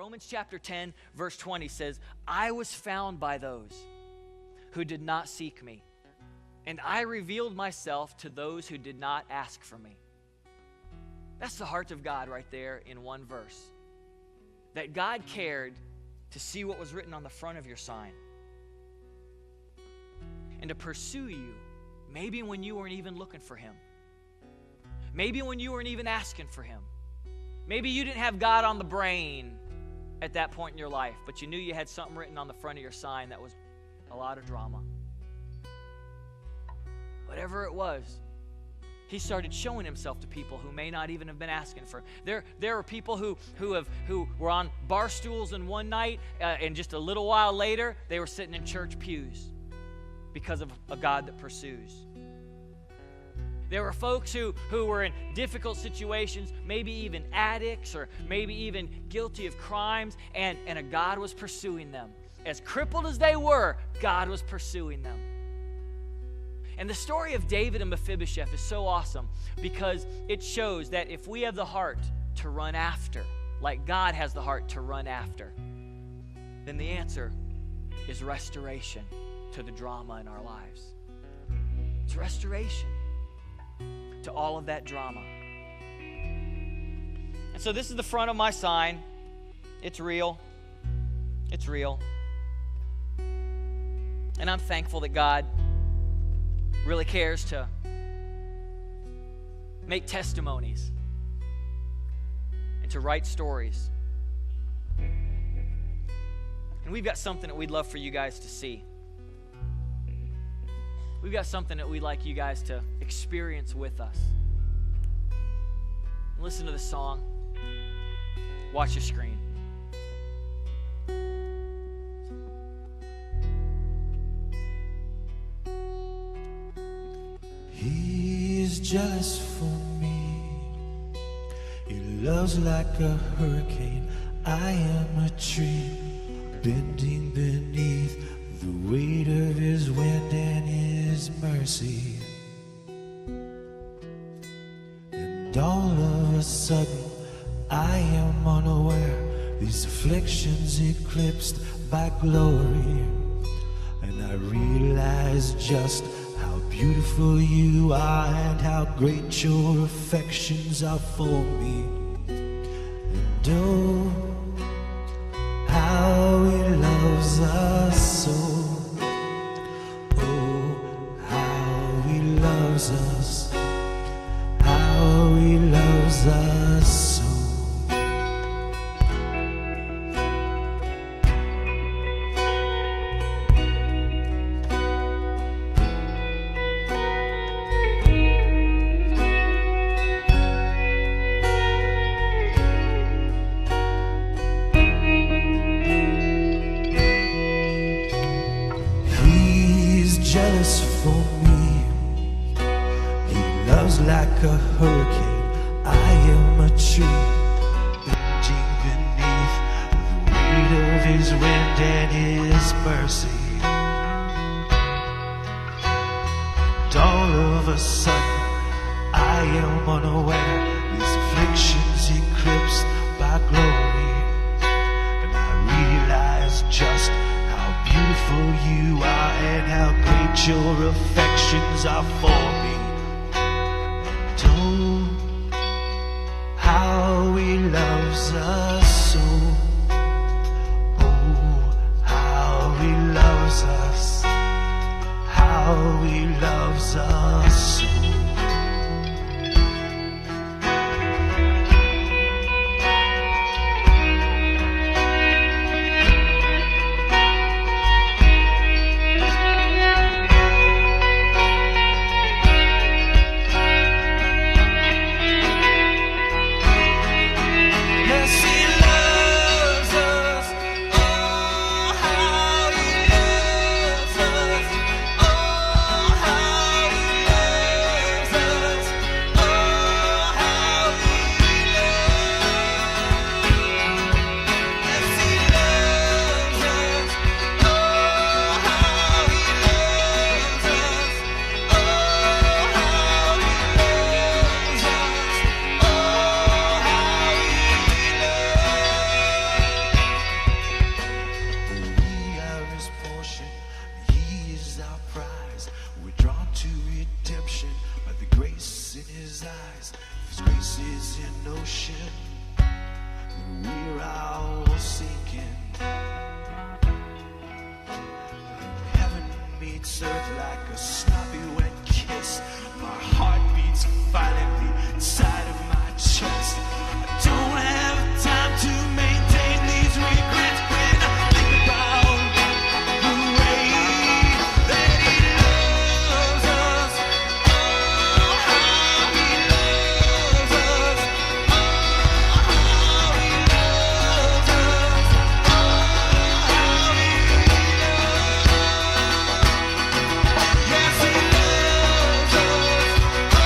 Romans chapter 10, verse 20 says, I was found by those who did not seek me, and I revealed myself to those who did not ask for me. That's the heart of God right there in one verse. That God cared to see what was written on the front of your sign and to pursue you, maybe when you weren't even looking for him. Maybe when you weren't even asking for him. Maybe you didn't have God on the brain at that point in your life, but you knew you had something written on the front of your sign that was a lot of drama. Whatever it was, he started showing himself to people who may not even have been asking for him. There are people who were on bar stools in one night, and just a little while later, they were sitting in church pews because of a God that pursues. There were folks who were in difficult situations, maybe even addicts or maybe even guilty of crimes, and a God was pursuing them. As crippled as they were, God was pursuing them. And the story of David and Mephibosheth is so awesome because it shows that if we have the heart to run after, like God has the heart to run after, then the answer is restoration to the drama in our lives. It's restoration to all of that drama. And so this is the front of my sign. It's real. It's real. And I'm thankful that God really cares to make testimonies and to write stories. And we've got something that we'd love for you guys to see. We've got something that we'd like you guys to experience with us. Listen to the song. Watch your screen. He's jealous for me. He loves like a hurricane. I am a tree bending beneath the weight of his wind and his mercy. And all of a sudden I am unaware, these afflictions eclipsed by glory. And I realize just how beautiful you are and how great your affections are for me. And oh, how he loves us so. Oh, how he loves us. How he loves us so. Jealous for me. He loves like a hurricane. I am a tree bending beneath the weight of his wind and his mercy. And all of a sudden I am unaware, these afflictions eclipsed by glory. And I realize just how beautiful you are and how great your affections are for me. And oh, how he loves us so. Oh, how he loves us. How he loves us so. earth like a sloppy wet kiss. My heart beats violently inside of my chest. I don't have time to maintain these regrets when I think about the way that he loves us. Oh, how he loves us. Oh, how he loves us. Oh, how he loves us. Yes, he loves us. Oh,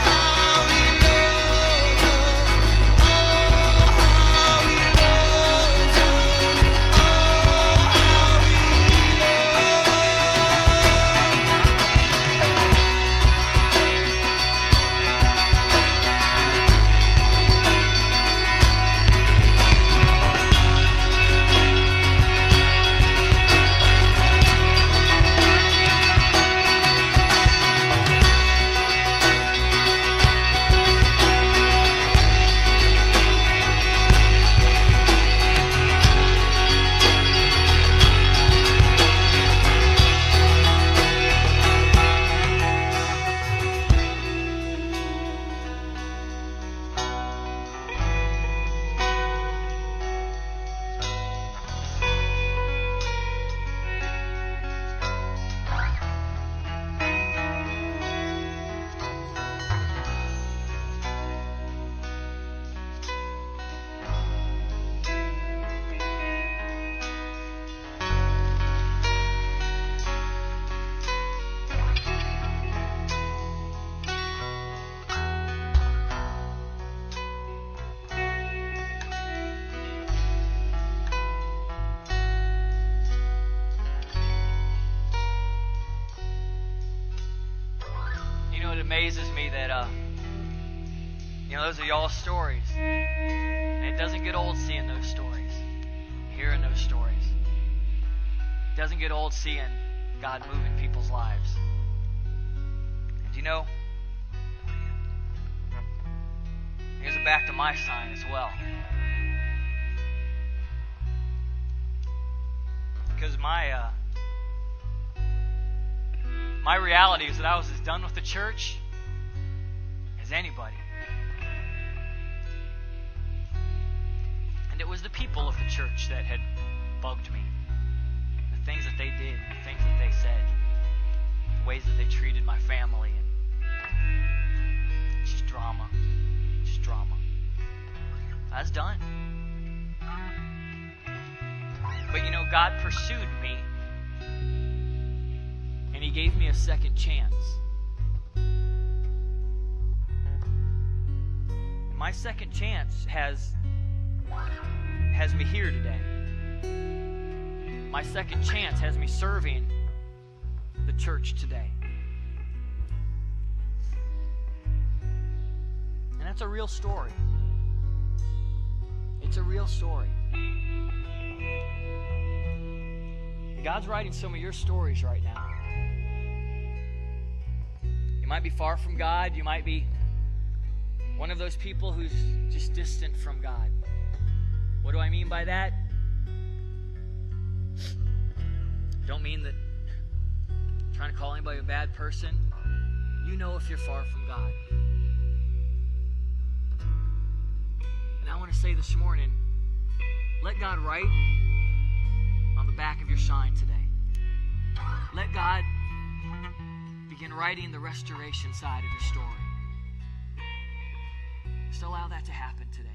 how he loves us. Oh, how he loves us. You know, it amazes me that, those are y'all's stories. And it doesn't get old seeing those stories, hearing those stories. It doesn't get old seeing God move in people's lives. And here's a back to my sign as well. Because my reality is that I was as done with the church as anybody. And it was the people of the church that had bugged me. The things that they did, the things that they said, the ways that they treated my family, and just drama. I was done. But God pursued me. And He gave me a second chance. And my second chance has me here today. My second chance has me serving the church today. And that's a real story. It's a real story. God's writing some of your stories right now. You might be far from God. You might be one of those people who's just distant from God. What do I mean by that? I don't mean that I'm trying to call anybody a bad person. You know if you're far from God. And I want to say this morning, let God write on the back of your sign today. Let God begin writing the restoration side of your story. Just allow that to happen today.